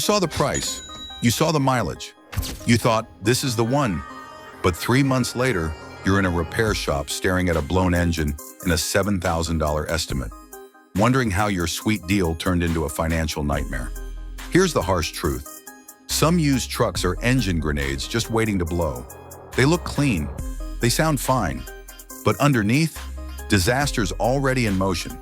saw the price, you saw the mileage. You thought, this is the one. But 3 months later, you're in a repair shop staring at a blown engine and a $7,000 estimate, wondering how your sweet deal turned into a financial nightmare. Here's the harsh truth. Some used trucks are engine grenades just waiting to blow. They look clean, they sound fine, but underneath, disaster's already in motion.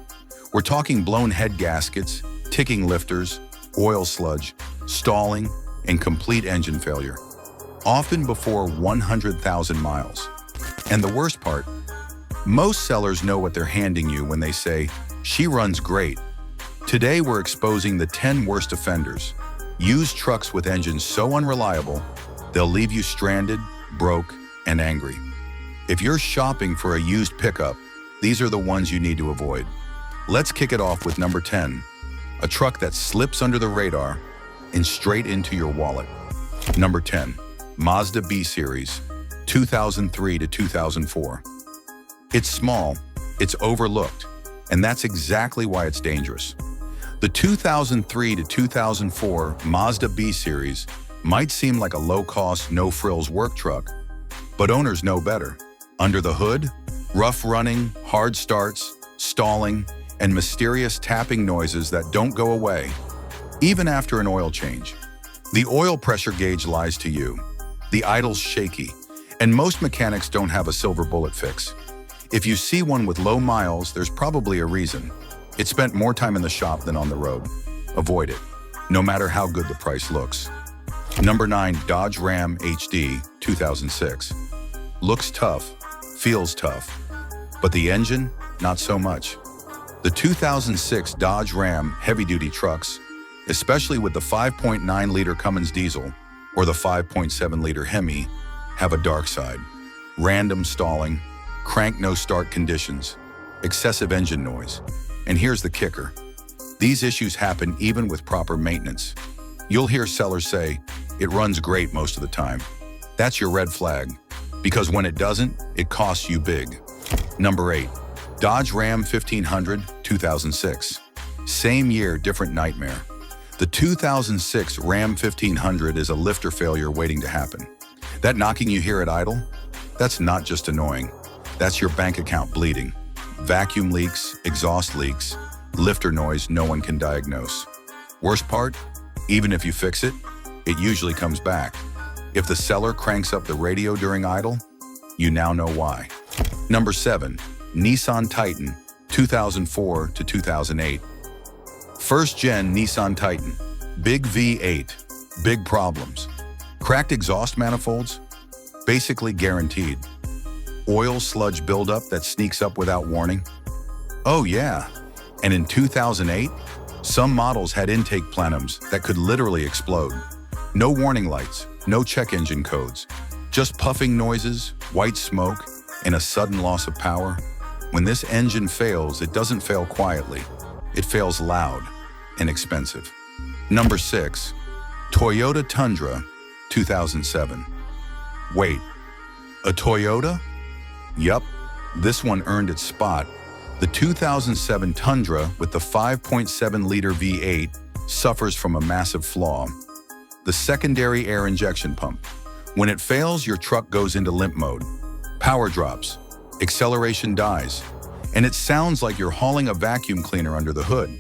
We're talking blown head gaskets, ticking lifters, oil sludge, stalling, and complete engine failure, often before 100,000 miles. And the worst part, most sellers know what they're handing you when they say, "She runs great." Today we're exposing the 10 worst offenders, used trucks with engines so unreliable, they'll leave you stranded, broke, and angry. If you're shopping for a used pickup, these are the ones you need to avoid. Let's kick it off with number 10, a truck that slips under the radar and straight into your wallet. Number 10, Mazda B-Series, 2003 to 2004. It's small, it's overlooked, and that's exactly why it's dangerous. The 2003 to 2004 Mazda B-Series might seem like a low-cost, no-frills work truck, but owners know better. Under the hood, rough running, hard starts, stalling, and mysterious tapping noises that don't go away, even after an oil change. The oil pressure gauge lies to you. The idle's shaky, and most mechanics don't have a silver bullet fix. If you see one with low miles, there's probably a reason. It spent more time in the shop than on the road. Avoid it, no matter how good the price looks. Number 9, Dodge Ram HD 2006. Looks tough, feels tough, but the engine, not so much. The 2006 Dodge Ram heavy-duty trucks, especially with the 5.9-liter Cummins diesel or the 5.7-liter Hemi, have a dark side. Random stalling, crank no-start conditions, excessive engine noise. And here's the kicker. These issues happen even with proper maintenance. You'll hear sellers say, "It runs great most of the time." That's your red flag, because when it doesn't, it costs you big. Number 8, Dodge Ram 1500 2006. Same year, different nightmare. The 2006 Ram 1500 is a lifter failure waiting to happen. That knocking you hear at idle? That's not just annoying. That's your bank account bleeding. Vacuum leaks, exhaust leaks, lifter noise no one can diagnose. Worst part? Even if you fix it, it usually comes back. If the seller cranks up the radio during idle, you now know why. Number 7, Nissan Titan 2004 to 2008. First-gen Nissan Titan, big V8, big problems. Cracked exhaust manifolds? Basically guaranteed. Oil sludge buildup that sneaks up without warning? Oh yeah, and in 2008, some models had intake plenums that could literally explode. No warning lights, no check engine codes, just puffing noises, white smoke, and a sudden loss of power. When this engine fails, it doesn't fail quietly. It fails loud and expensive. Number 6, Toyota Tundra 2007. Wait, a Toyota? Yup, this one earned its spot. The 2007 Tundra with the 5.7-liter V8 suffers from a massive flaw. The secondary air injection pump. When it fails, your truck goes into limp mode. Power drops, acceleration dies, and it sounds like you're hauling a vacuum cleaner under the hood.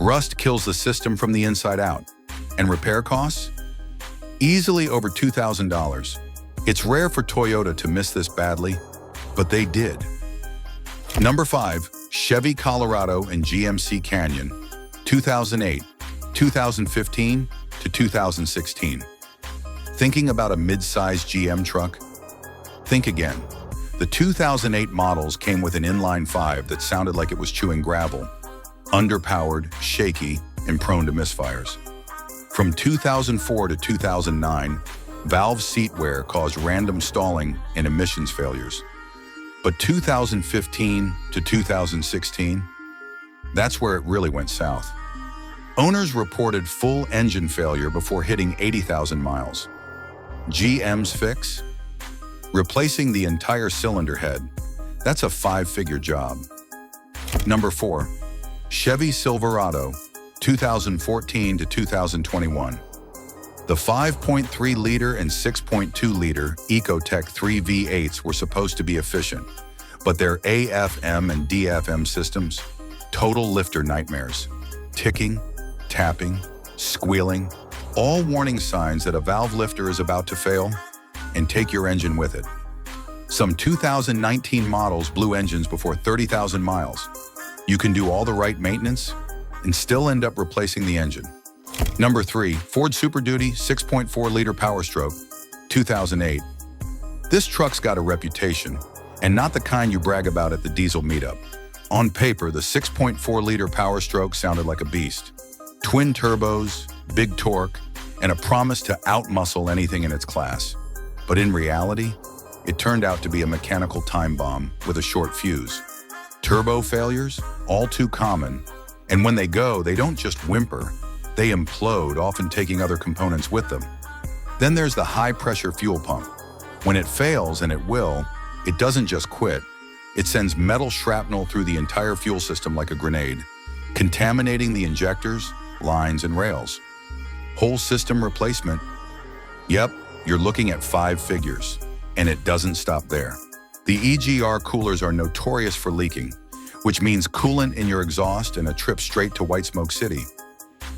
Rust kills the system from the inside out. And repair costs? Easily over $2,000. It's rare for Toyota to miss this badly, but they did. Number 5, Chevy Colorado and GMC Canyon, 2008, 2015 to 2016. Thinking about a mid-size GM truck? Think again. The 2008 models came with an inline 5 that sounded like it was chewing gravel, underpowered, shaky, and prone to misfires. From 2004 to 2009, valve seat wear caused random stalling and emissions failures. But 2015 to 2016, that's where it really went south. Owners reported full engine failure before hitting 80,000 miles. GM's fix? Replacing the entire cylinder head. That's a 5-figure job. Number 4, Chevy Silverado, 2014 to 2021. The 5.3-liter and 6.2-liter Ecotec 3 V8s were supposed to be efficient, but their AFM and DFM systems, total lifter nightmares. Ticking, tapping, squealing, all warning signs that a valve lifter is about to fail, and take your engine with it. Some 2019 models blew engines before 30,000 miles. You can do all the right maintenance and still end up replacing the engine. Number 3, Ford Super Duty 6.4-liter Power Stroke, 2008. This truck's got a reputation, and not the kind you brag about at the diesel meetup. On paper, the 6.4-liter Power Stroke sounded like a beast. Twin turbos, big torque, and a promise to outmuscle anything in its class. But in reality, it turned out to be a mechanical time bomb with a short fuse. Turbo failures, all too common, and when they go, they don't just whimper, they implode, often taking other components with them. Then there's the high-pressure fuel pump. When it fails, and it will, it doesn't just quit. It sends metal shrapnel through the entire fuel system like a grenade, contaminating the injectors, lines, and rails. Whole system replacement? Yep, you're looking at 5 figures, and it doesn't stop there. The EGR coolers are notorious for leaking, which means coolant in your exhaust and a trip straight to White Smoke City.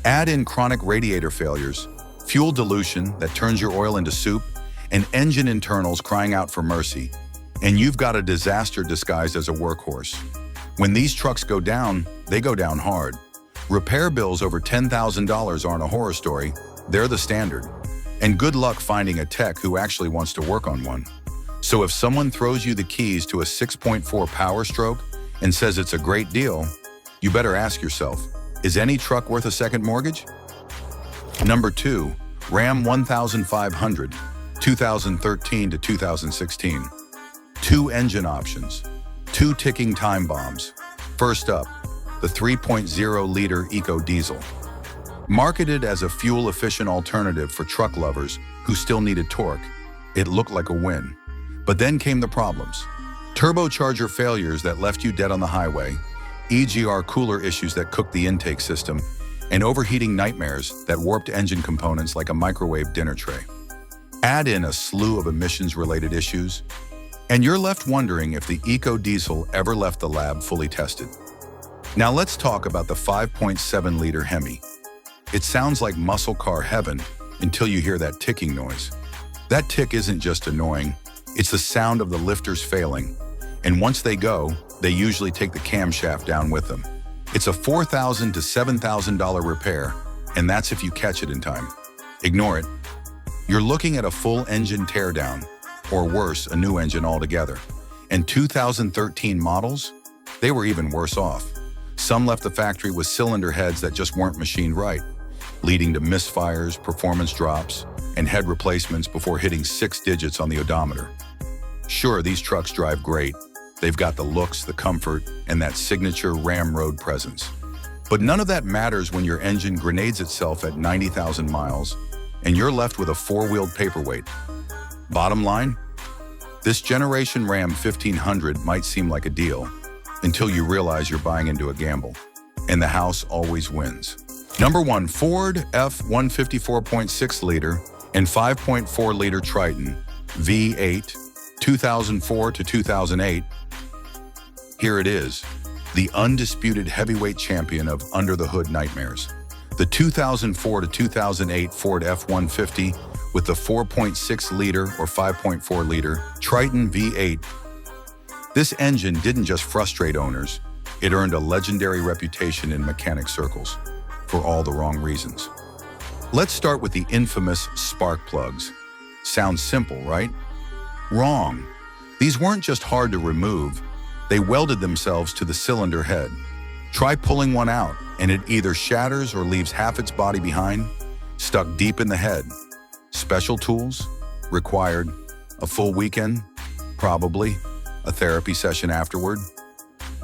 Add in chronic radiator failures, fuel dilution that turns your oil into soup, and engine internals crying out for mercy, and you've got a disaster disguised as a workhorse. When these trucks go down, they go down hard. Repair bills over $10,000 aren't a horror story, they're the standard. And good luck finding a tech who actually wants to work on one. So if someone throws you the keys to a 6.4 Power Stroke and says it's a great deal, you better ask yourself, is any truck worth a second mortgage? Number 2, Ram 1500, 2013 to 2016. 2 engine options, 2 ticking time bombs. First up, the 3.0-liter Eco Diesel. Marketed as a fuel-efficient alternative for truck lovers who still needed torque, it looked like a win. But then came the problems. Turbocharger failures that left you dead on the highway, EGR cooler issues that cooked the intake system, and overheating nightmares that warped engine components like a microwave dinner tray. Add in a slew of emissions-related issues, and you're left wondering if the Eco Diesel ever left the lab fully tested. Now let's talk about the 5.7-liter Hemi. It sounds like muscle car heaven until you hear that ticking noise. That tick isn't just annoying, it's the sound of the lifters failing. And once they go, they usually take the camshaft down with them. It's a $4,000 to $7,000 repair, and that's if you catch it in time. Ignore it. You're looking at a full engine teardown, or worse, a new engine altogether. And 2013 models? They were even worse off. Some left the factory with cylinder heads that just weren't machined right, leading to misfires, performance drops, and head replacements before hitting 6 digits on the odometer. Sure, these trucks drive great. They've got the looks, the comfort, and that signature Ram road presence. But none of that matters when your engine grenades itself at 90,000 miles, and you're left with a 4-wheeled paperweight. Bottom line, this generation Ram 1500 might seem like a deal until you realize you're buying into a gamble, and the house always wins. Number 1, Ford F-154.6-liter and 5.4-liter Triton V8, 2004 to 2008. Here it is, the undisputed heavyweight champion of under-the-hood nightmares. The 2004 to 2008 Ford F-150 with the 4.6-liter or 5.4-liter Triton V8. This engine didn't just frustrate owners, it earned a legendary reputation in mechanic circles, for all the wrong reasons. Let's start with the infamous spark plugs. Sounds simple, right? Wrong. These weren't just hard to remove, they welded themselves to the cylinder head. Try pulling one out, and it either shatters or leaves half its body behind, stuck deep in the head. Special tools? Required. A full weekend? Probably. A therapy session afterward?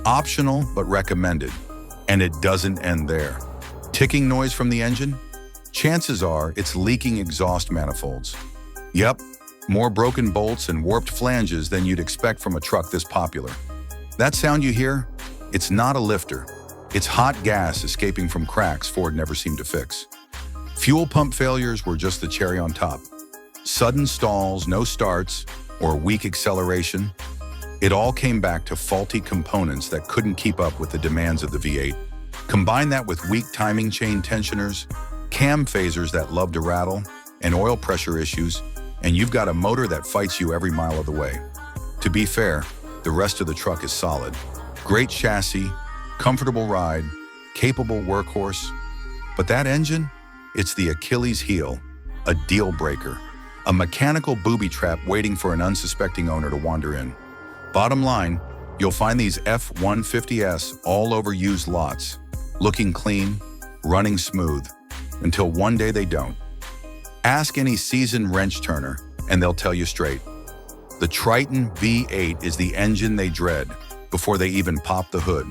Optional, but recommended. And it doesn't end there. Ticking noise from the engine? Chances are it's leaking exhaust manifolds. Yep, more broken bolts and warped flanges than you'd expect from a truck this popular. That sound you hear? It's not a lifter. It's hot gas escaping from cracks Ford never seemed to fix. Fuel pump failures were just the cherry on top. Sudden stalls, no starts, or weak acceleration. It all came back to faulty components that couldn't keep up with the demands of the V8. Combine that with weak timing chain tensioners, cam phasers that love to rattle, and oil pressure issues, and you've got a motor that fights you every mile of the way. To be fair, the rest of the truck is solid. Great chassis, comfortable ride, capable workhorse. But that engine? It's the Achilles heel, a deal breaker, a mechanical booby trap waiting for an unsuspecting owner to wander in. Bottom line, you'll find these F-150s all over used lots, looking clean, running smooth, until one day they don't. Ask any seasoned wrench turner, and they'll tell you straight. The Triton V8 is the engine they dread before they even pop the hood.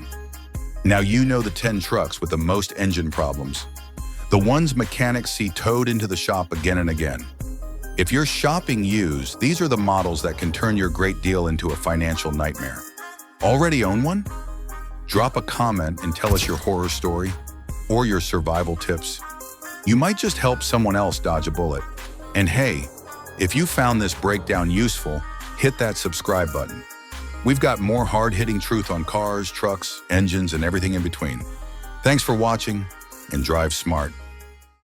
Now you know the 10 trucks with the most engine problems. The ones mechanics see towed into the shop again and again. If you're shopping used, these are the models that can turn your great deal into a financial nightmare. Already own one? Drop a comment and tell us your horror story or your survival tips. You might just help someone else dodge a bullet. And hey, if you found this breakdown useful, hit that subscribe button. We've got more hard-hitting truth on cars, trucks, engines, and everything in between. Thanks for watching, and drive smart.